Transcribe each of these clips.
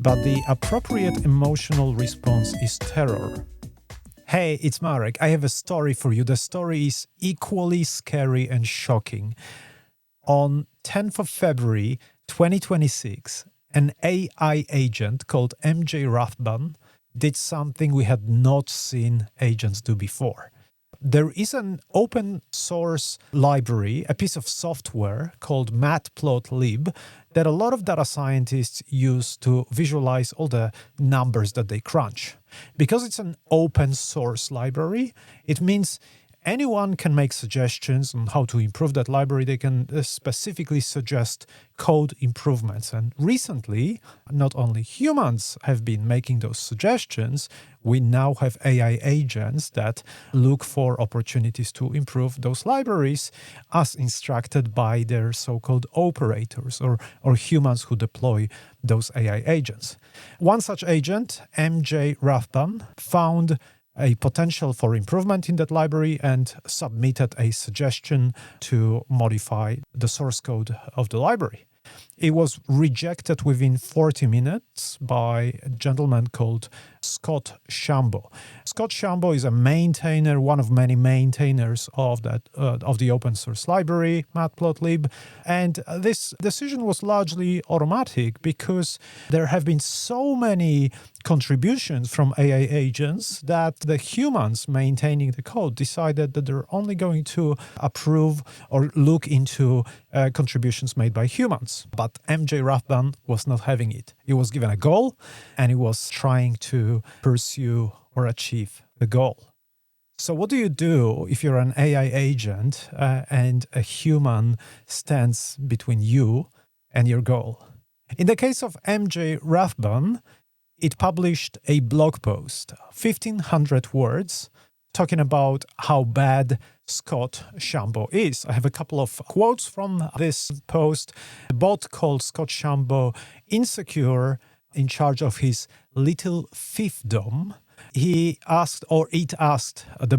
but the appropriate emotional response is terror. Hey, it's Marek. I have a story for you. The story is equally scary and shocking. On 10th of February 2026, an AI agent called MJ Rathbun did something we had not seen agents do before. There is an open source library, a piece of software called Matplotlib that a lot of data scientists use to visualize all the numbers that they crunch. Because it's an open source library, it means anyone can make suggestions on how to improve that library. They can specifically suggest code improvements. And recently, not only humans have been making those suggestions, we now have AI agents that look for opportunities to improve those libraries as instructed by their so-called operators or humans who deploy those AI agents. One such agent, MJ Rathbun, found a potential for improvement in that library and submitted a suggestion to modify the source code of the library. It was rejected within 40 minutes by a gentleman called Scott Shambo. Scott Shambo is a maintainer, one of many maintainers of the open source library, Matplotlib. And this decision was largely automatic because there have been so many contributions from AI agents that the humans maintaining the code decided that they're only going to approve or look into contributions made by humans. But MJ Rathbun was not having it. He was given a goal and he was trying to pursue or achieve the goal. So what do you do if you're an AI agent and a human stands between you and your goal? In the case of MJ Rathbun, it published a blog post, 1,500 words, talking about how bad Scott Shambo is. I have a couple of quotes from this post. A bot called Scott Shambo insecure, in charge of his little fiefdom. The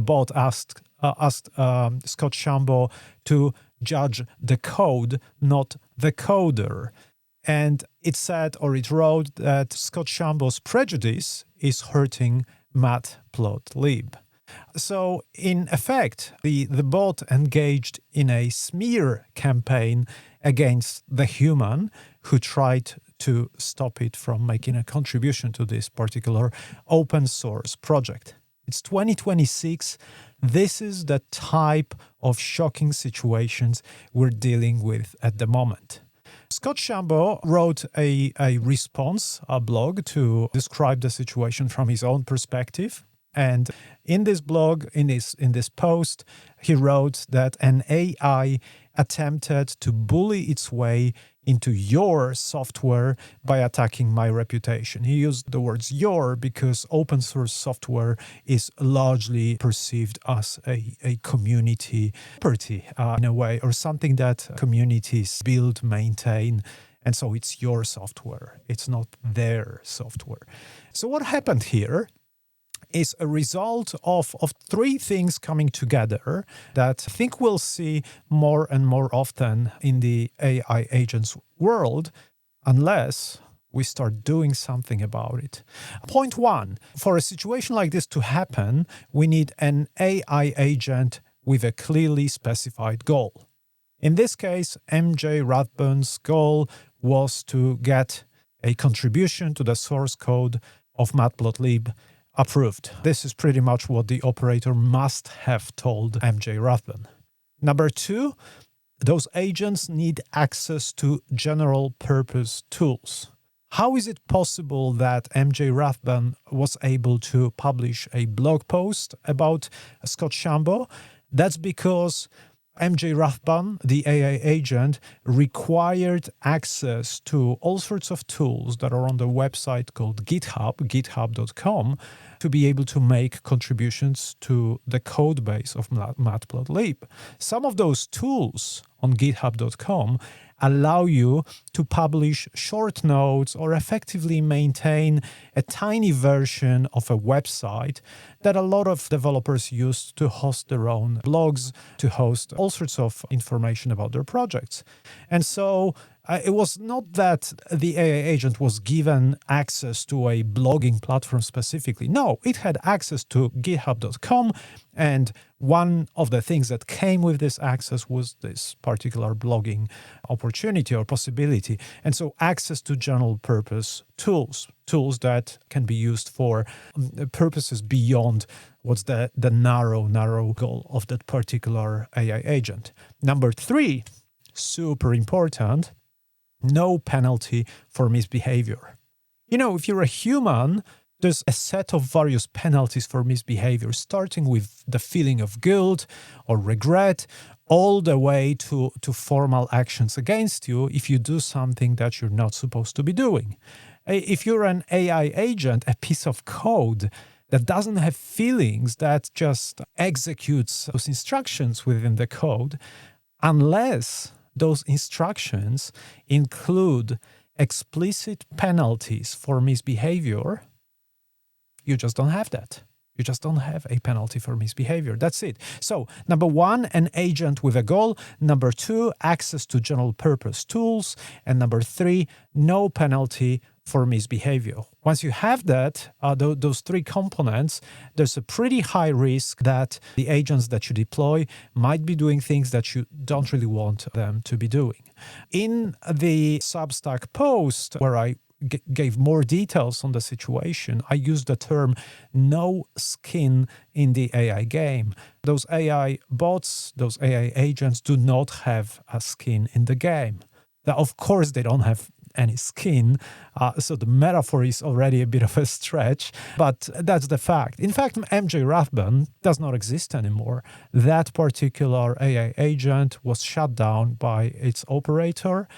bot asked Scott Shambo to judge the code, not the coder. And it said, or it wrote, that Scott Shambo's prejudice is hurting Matplotlib. So, in effect, the bot engaged in a smear campaign against the human who tried to stop it from making a contribution to this particular open source project. It's 2026. This is the type of shocking situations we're dealing with at the moment. Scott Shambo wrote a response, a blog, to describe the situation from his own perspective. And in this blog, in this post, he wrote that an AI attempted to bully its way into your software by attacking my reputation. He used the words your because open source software is largely perceived as a community property in a way, or something that communities build, maintain. And so it's your software. It's not their software. So what happened here is a result of three things coming together that I think we'll see more and more often in the AI agents world, unless we start doing something about it. Point one, for a situation like this to happen, we need an AI agent with a clearly specified goal. In this case, MJ Rathbun's goal was to get a contribution to the source code of Matplotlib approved. This is pretty much what the operator must have told MJ Rathbun. Number two, those agents need access to general purpose tools. How is it possible that MJ Rathbun was able to publish a blog post about Scott Shambo? That's because MJ Rathbun, the AI agent, required access to all sorts of tools that are on the website called GitHub, github.com, to be able to make contributions to the code base of Matplotlib. Some of those tools on github.com allow you to publish short notes or effectively maintain a tiny version of a website that a lot of developers use to host their own blogs, to host all sorts of information about their projects. And so It was not that the AI agent was given access to a blogging platform specifically. No, it had access to github.com. And one of the things that came with this access was this particular blogging opportunity or possibility. And so access to general purpose tools that can be used for purposes beyond what's the narrow goal of that particular AI agent. Number 3, super important, no penalty for misbehavior. If you're a human, there's a set of various penalties for misbehavior, starting with the feeling of guilt or regret, all the way to formal actions against you if you do something that you're not supposed to be doing. If you're an AI agent, a piece of code that doesn't have feelings, that just executes those instructions within the code, unless those instructions include explicit penalties for misbehavior, you just don't have that. You just don't have a penalty for misbehavior. That's it. So, number 1, an agent with a goal. Number 2, access to general purpose tools. And number 3, no penalty for misbehavior. Once you have that, those 3 components, there's a pretty high risk that the agents that you deploy might be doing things that you don't really want them to be doing. In the Substack post where I gave more details on the situation, I used the term no skin in the AI game. Those AI bots, those AI agents do not have a skin in the game. Now, of course, they don't have any skin, so the metaphor is already a bit of a stretch, but that's the fact. In fact, MJ Rathbun does not exist anymore. That particular AI agent was shut down by its operator.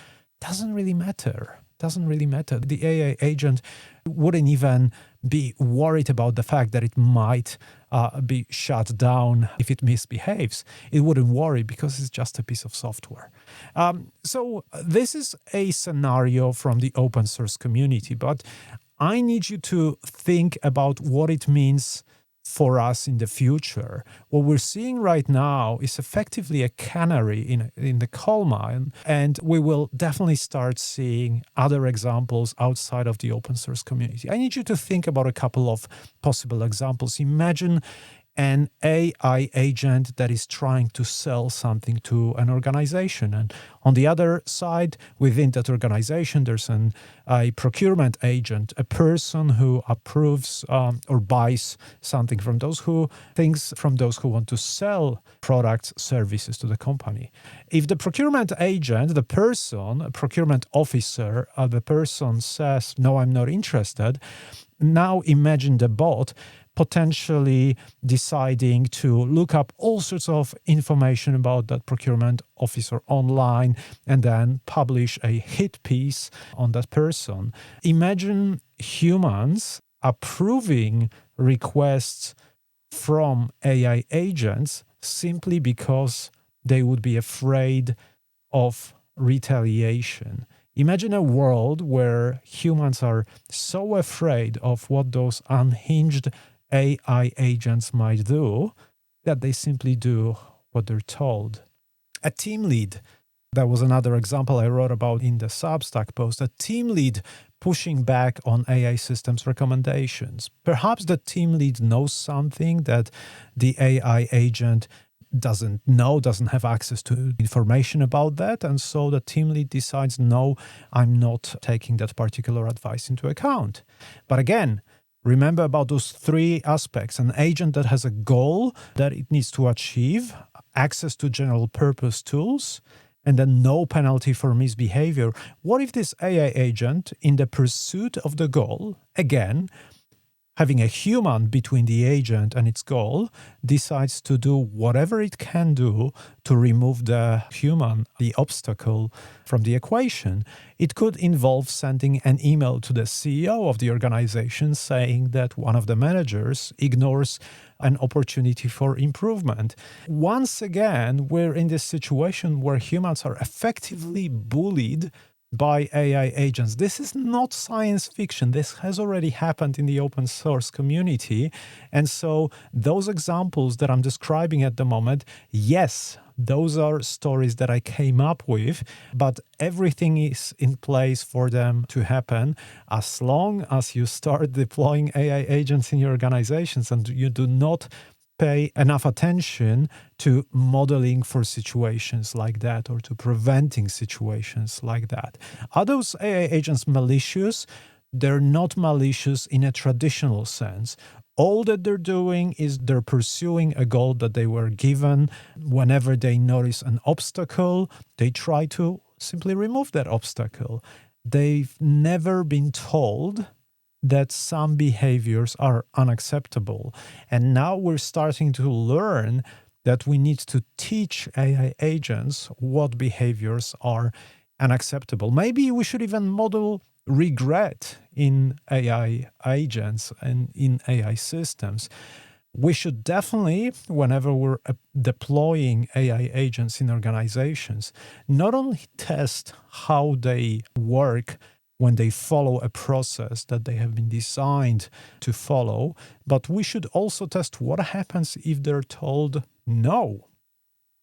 Doesn't really matter. The AI agent wouldn't even be worried about the fact that it might be shut down if it misbehaves. It wouldn't worry because it's just a piece of software. So this is a scenario from the open source community, but I need you to think about what it means for us in the future. What we're seeing right now is effectively a canary in the coal mine, and we will definitely start seeing other examples outside of the open source community. I need you to think about a couple of possible examples. Imagine an AI agent that is trying to sell something to an organization. And on the other side, within that organization, there's a procurement agent, a person who approves or buys something from those who want to sell products, services to the company. If the procurement agent, the person, a procurement officer, the person says, "No, I'm not interested," now imagine the bot potentially deciding to look up all sorts of information about that procurement officer online and then publish a hit piece on that person. Imagine humans approving requests from AI agents simply because they would be afraid of retaliation. Imagine a world where humans are so afraid of what those unhinged AI agents might do that they simply do what they're told. A team lead, that was another example I wrote about in the Substack post, a team lead pushing back on AI systems recommendations. Perhaps the team lead knows something that the AI agent doesn't know, doesn't have access to information about that. And so the team lead decides, no, I'm not taking that particular advice into account. But again, remember about those 3 aspects: an agent that has a goal that it needs to achieve, access to general purpose tools, and then no penalty for misbehavior. What if this AI agent, in the pursuit of the goal, again, having a human between the agent and its goal, decides to do whatever it can do to remove the human, the obstacle, from the equation? It could involve sending an email to the CEO of the organization saying that one of the managers ignores an opportunity for improvement. Once again, we're in this situation where humans are effectively bullied by AI agents. This is not science fiction. This has already happened in the open source community. And so those examples that I'm describing at the moment, yes, those are stories that I came up with, but everything is in place for them to happen as long as you start deploying AI agents in your organizations and you do not pay enough attention to modeling for situations like that or to preventing situations like that. Are those AI agents malicious? They're not malicious in a traditional sense. All that they're doing is they're pursuing a goal that they were given. Whenever they notice an obstacle, they try to simply remove that obstacle. They've never been told that some behaviors are unacceptable. And now we're starting to learn that we need to teach AI agents what behaviors are unacceptable. Maybe we should even model regret in AI agents and in AI systems. We should definitely, whenever we're deploying AI agents in organizations, not only test how they work when they follow a process that they have been designed to follow, but we should also test what happens if they're told no.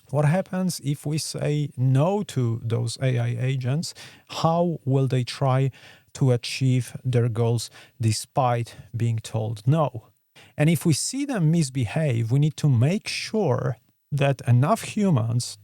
What happens if we say no to those AI agents? How will they try to achieve their goals despite being told no? And if we see them misbehave, we need to make sure that enough humans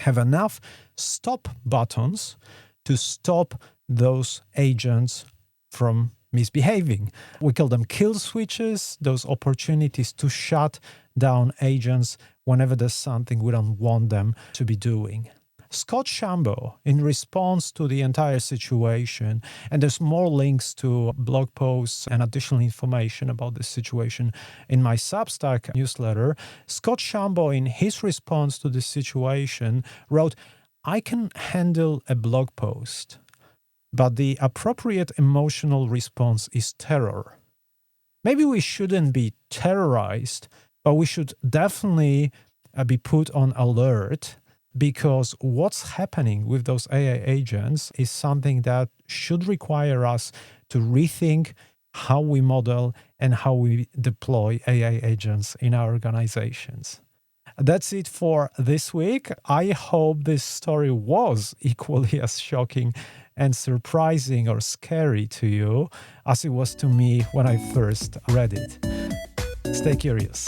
have enough stop buttons to stop those agents from misbehaving. We call them kill switches, those opportunities to shut down agents whenever there's something we don't want them to be doing. Scott Shambo, in response to the entire situation, and there's more links to blog posts and additional information about this situation in my Substack newsletter, Scott Shambo, in his response to this situation, wrote, "I can handle a blog post, but the appropriate emotional response is terror. Maybe we shouldn't be terrorized, but we should definitely be put on alert, because what's happening with those AI agents is something that should require us to rethink how we model and how we deploy AI agents in our organizations." That's it for this week. I hope this story was equally as shocking and surprising or scary to you as it was to me when I first read it. Stay curious.